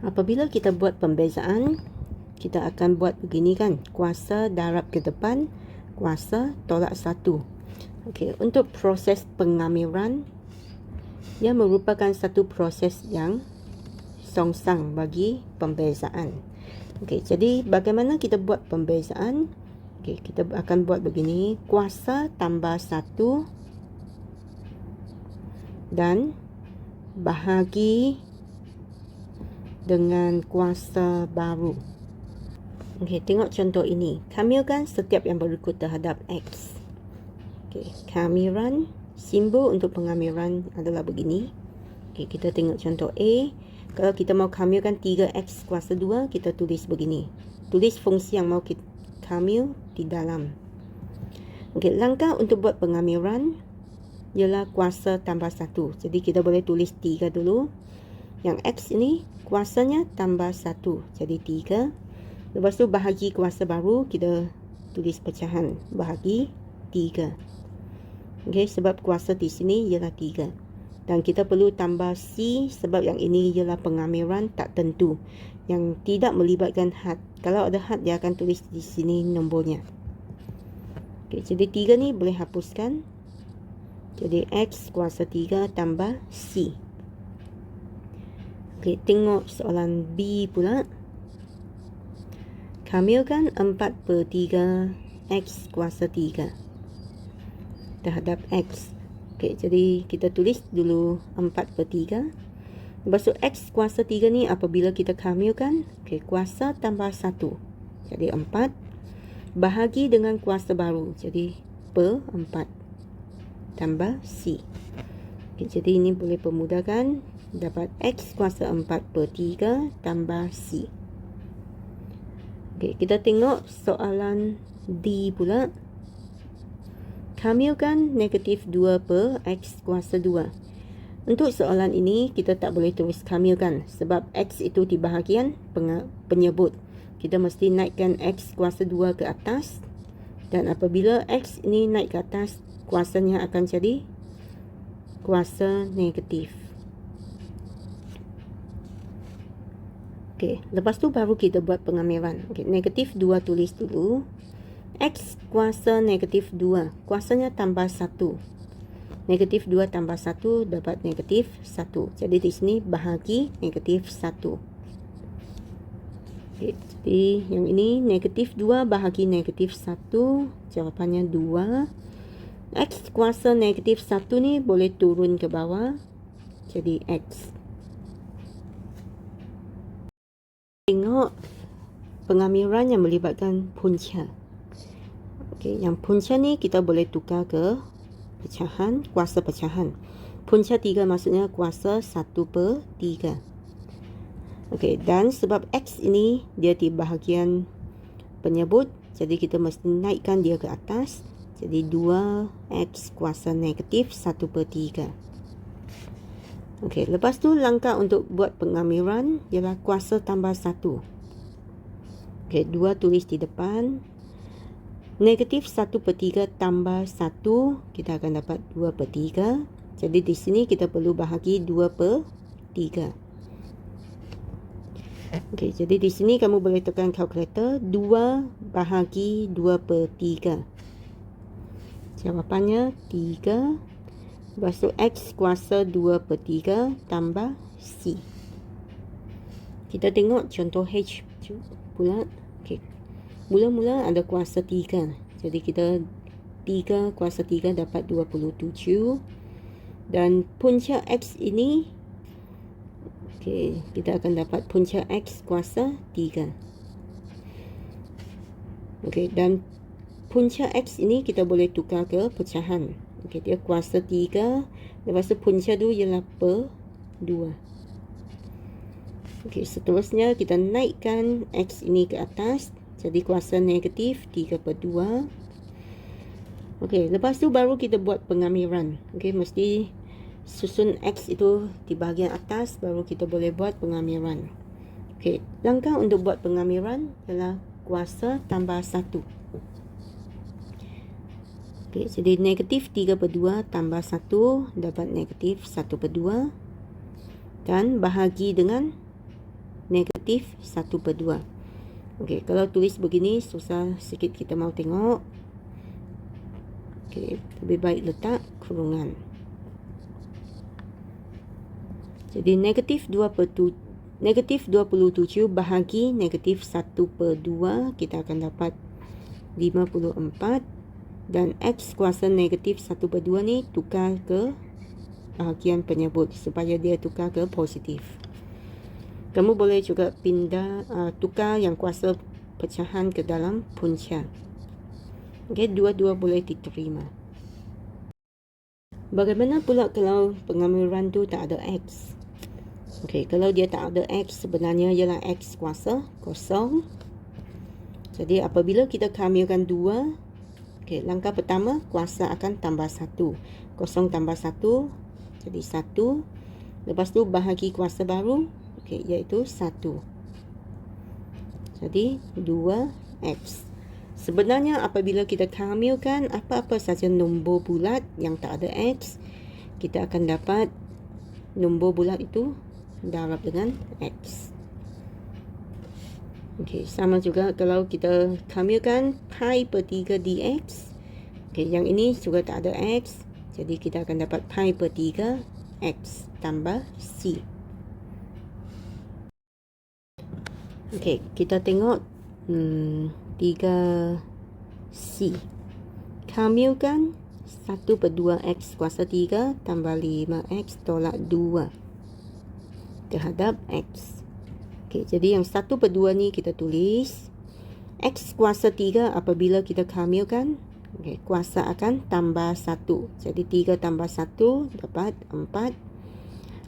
Apabila kita buat pembezaan, kita akan buat begini kan. Kuasa darab ke depan, kuasa tolak 1. Okey, untuk proses pengamiran, ia merupakan satu proses yang songsang bagi pembezaan. Okey, jadi bagaimana kita buat pembezaan? Okey, kita akan buat begini. Kuasa tambah 1 dan bahagi dengan kuasa baru. Okey, tengok contoh ini. Kamikan setiap yang berikut terhadap X. Okey, kamiran, simbol untuk pengamiran adalah begini. Okey, kita tengok contoh A. Kalau kita mau kamilkan 3X kuasa 2, kita tulis begini. Tulis fungsi yang mau kita kamil di dalam. Okey, langkah untuk buat pengamiran ialah kuasa tambah 1. Jadi kita boleh tulis 3 dulu. Yang X ini kuasanya tambah 1. Jadi 3. Lepas tu bahagi kuasa baru, kita tulis pecahan. Bahagi 3. Okey, sebab kuasa di sini ialah 3. Dan kita perlu tambah C sebab yang ini ialah pengamiran tak tentu. Yang tidak melibatkan had. Kalau ada had, dia akan tulis di sini nombornya. Okey, jadi 3 ni boleh hapuskan. Jadi X kuasa 3 tambah C. Okey, tengok soalan B pula. Kamilkan 4/3 X kuasa 3 terhadap X. Okey, jadi kita tulis dulu 4/3. Lepas tu X kuasa 3 ni apabila kita kamilkan, okey, kuasa tambah 1. Jadi 4. Bahagi dengan kuasa baru. Jadi per 4 tambah C. Okey, jadi ini boleh permudahkan. Dapat X kuasa 4/3 tambah C. Okey, kita tengok soalan D pula. Kamilkan negatif 2/X kuasa 2. Untuk soalan ini, kita tak boleh tulis kamilkan. Sebab X itu di bahagian penyebut. Kita mesti naikkan X kuasa 2 ke atas. Dan apabila X ini naik ke atas, kuasanya akan jadi kuasa negatif. Okey, lepas tu baru kita buat pengamiran. Okey, negatif 2 tulis dulu. X kuasa negatif 2. Kuasanya tambah 1. Negatif 2 tambah 1 dapat negatif 1. Jadi di sini bahagi negatif 1. Okey, jadi yang ini negatif 2 bahagi negatif 1. Jawapannya 2. X kuasa negatif 1 ni boleh turun ke bawah. Jadi X. Tengok pengamiran yang melibatkan punca. Okey, yang punca ni kita boleh tukar ke pecahan, kuasa pecahan. Punca 3 maksudnya kuasa 1/3. Okey, dan sebab X ini dia di bahagian penyebut, jadi kita mesti naikkan dia ke atas. Jadi 2X kuasa negatif 1/3. Okey, lepas tu langkah untuk buat pengamiran ialah kuasa tambah 1. Okey, 2 tulis di depan. Negatif 1/3 tambah 1, kita akan dapat 2/3. Jadi di sini kita perlu bahagi 2/3. Okey, jadi di sini kamu boleh tekan kalkulator. 2 bahagi 2/3. Jawapannya 3. Lepas tu X kuasa 2/3 tambah C. Kita tengok contoh H pula. Okey. Mula-mula ada kuasa 3. Jadi kita 3 kuasa 3 dapat 27. Dan punca X ini, okey, kita akan dapat punca X kuasa 3. Okey, dan punca X ini kita boleh tukar ke pecahan. Okey, dia kuasa 3. Lepas tu punca tu ialah per 2. Okey, seterusnya kita naikkan X ini ke atas. Jadi kuasa negatif 3/2. Okey, lepas tu baru kita buat pengamiran. Okey, mesti susun X itu di bahagian atas, baru kita boleh buat pengamiran. Okey, langkah untuk buat pengamiran adalah kuasa tambah 1. Okey, jadi negatif 3/2 tambah 1 dapat negatif 1/2. Dan bahagi dengan negatif 1/2. Okey, kalau tulis begini susah sikit kita mau tengok. Okey, lebih baik letak kurungan. Jadi negatif 27 bahagi negatif 1/2, kita akan dapat 54. Dan X kuasa negatif 1/2 ni tukar ke bahagian penyebut supaya dia tukar ke positif. Kamu boleh juga pindah tukar yang kuasa pecahan ke dalam punca. Okey, dua-dua boleh diterima. Bagaimana pula kalau pengamiran tu tak ada X? Okey, kalau dia tak ada X, sebenarnya ialah X kuasa kosong. Jadi apabila kita kamilkan 2, okey, langkah pertama kuasa akan tambah 1. Kosong tambah 1, jadi 1. Lepas tu bahagi kuasa baru, okey, iaitu 1. Jadi 2X. Sebenarnya apabila kita kamilkan apa-apa saja nombor bulat yang tak ada X, kita akan dapat nombor bulat itu darab dengan X. Okey, sama juga kalau kita kamilkan pi per 3 dx. Okey, yang ini juga tak ada X, jadi kita akan dapat pi per 3 X tambah C. Okey, kita tengok 3C. Kamilkan 1/2X kuasa 3 tambah 5X tolak 2 terhadap X. Okey, jadi yang 1/2 ni kita tulis X kuasa 3 apabila kita kamilkan, okey, kuasa akan tambah 1. Jadi 3 tambah 1 dapat 4.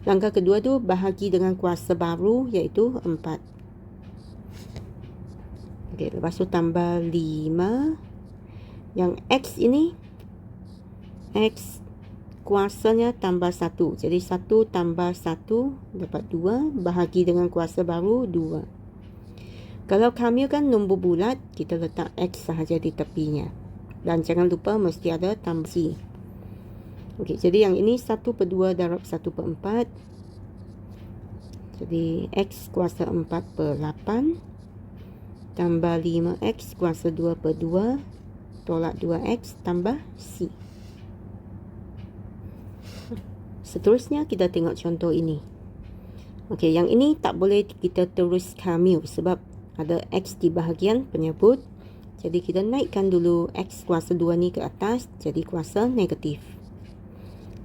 Langkah kedua tu bahagi dengan kuasa baru iaitu 4. Okey, lepas tu tambah 5. Yang X ini, X kuasanya tambah 1. Jadi 1 tambah 1 dapat 2. Bahagi dengan kuasa baru 2. Kalau kamilkan nombor bulat, kita letak X sahaja di tepinya. Dan jangan lupa mesti ada tambah C. Okey, jadi yang ini 1/2 darab 1/4. Jadi X kuasa 4/8. Tambah 5X kuasa 2/2 tolak 2X tambah C. Seterusnya kita tengok contoh ini. Okey, yang ini tak boleh kita terus kamil sebab ada X di bahagian penyebut. Jadi kita naikkan dulu X kuasa 2 ni ke atas jadi kuasa negatif.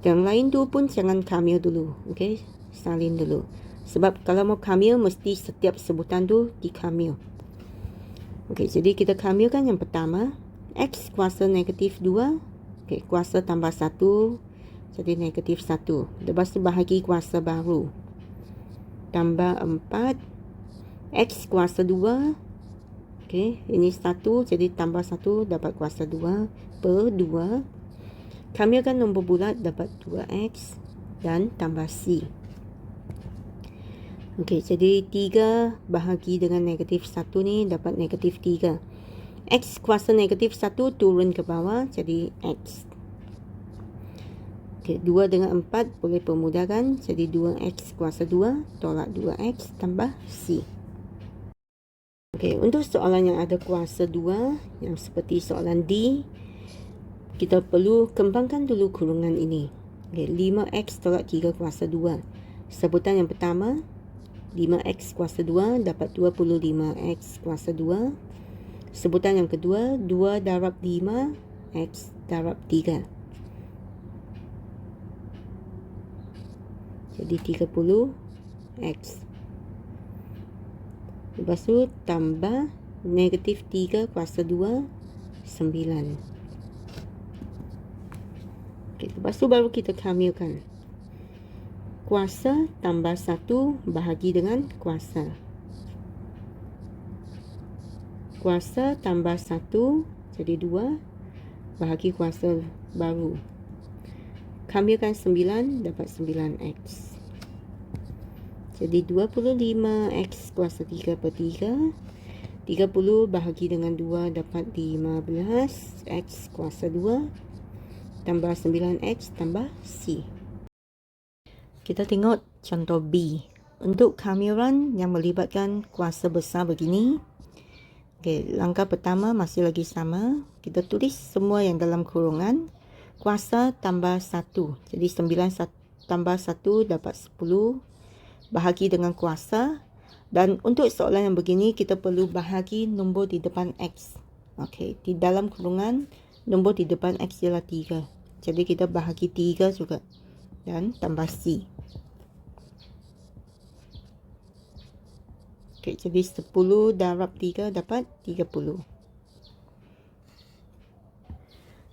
Yang lain tu pun jangan kamil dulu. Okey, salin dulu. Sebab kalau mau kamil mesti setiap sebutan tu dikamil. Okey, jadi kita kamilkan yang pertama, X kuasa negatif 2, okey, kuasa tambah 1, jadi negatif 1. Lepas tu bahagi kuasa baru, tambah 4, X kuasa 2, okey, ini 1, jadi tambah 1, dapat kuasa 2/2. Kamilkan nombor bulat, dapat 2X dan tambah C. Okey, jadi 3 bahagi dengan negatif 1 ni dapat negatif 3. X kuasa negatif 1 turun ke bawah jadi X. Okey, 2 dengan 4 boleh permudahkan. Jadi 2X kuasa 2 tolak 2X tambah C. Okey, untuk soalan yang ada kuasa 2 yang seperti soalan D, kita perlu kembangkan dulu kurungan ini. Okey, 5X tolak 3 kuasa 2. Sebutan yang pertama 5X kuasa 2 dapat 25X kuasa 2. Sebutan yang kedua 2 darab 5 X darab 3. Jadi 30X. Lepas tu tambah negatif 3 kuasa 2 9. Okay, lepas tu baru kita kamilkan. Kuasa tambah 1 bahagi dengan kuasa. Kuasa tambah 1 jadi 2 bahagi kuasa baru. Kamilkan 9 dapat 9X. Jadi 25X kuasa 3/3. 30 bahagi dengan 2 dapat 15X kuasa 2 tambah 9X tambah C. Kita tengok contoh B. untuk kamiran yang melibatkan kuasa besar begini, okey, langkah pertama masih lagi sama. Kita tulis semua yang dalam kurungan. Kuasa tambah 1. Jadi 9 tambah 1 dapat 10. Bahagi dengan kuasa. Dan untuk soalan yang begini, kita perlu bahagi nombor di depan X. Okey, di dalam kurungan, nombor di depan X ialah 3. Jadi kita bahagi 3 juga. Dan tambah C. Okey, jadi 10 darab 3 dapat 30.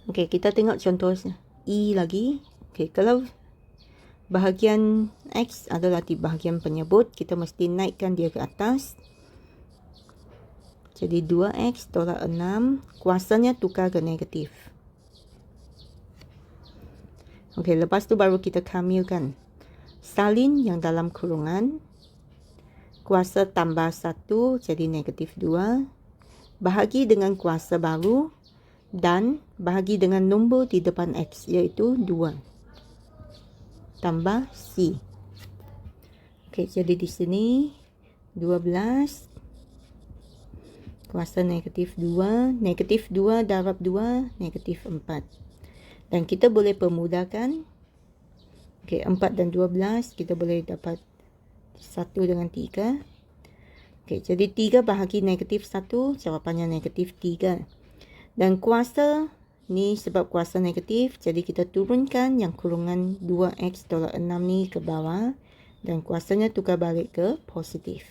Okey, kita tengok contoh E lagi. Okey, kalau bahagian X adalah di bahagian penyebut, kita mesti naikkan dia ke atas. Jadi 2X tolak 6. Kuasanya tukar ke negatif. Okey, lepas tu baru kita kamilkan. Salin yang dalam kurungan. Kuasa tambah 1 jadi negatif 2. Bahagi dengan kuasa baru. Dan bahagi dengan nombor di depan X, iaitu 2. Tambah C. Okey, jadi di sini 12. Kuasa negatif 2. Negatif 2 darab 2, negatif 4. Dan kita boleh permudahkan. Okey, 4 dan 12, kita boleh dapat 1 dengan 3. Okey, jadi 3 bahagi negatif 1, jawapannya negatif 3. Dan kuasa ni sebab kuasa negatif, jadi kita turunkan yang kurungan 2X tolak 6 ni ke bawah. Dan kuasanya tukar balik ke positif.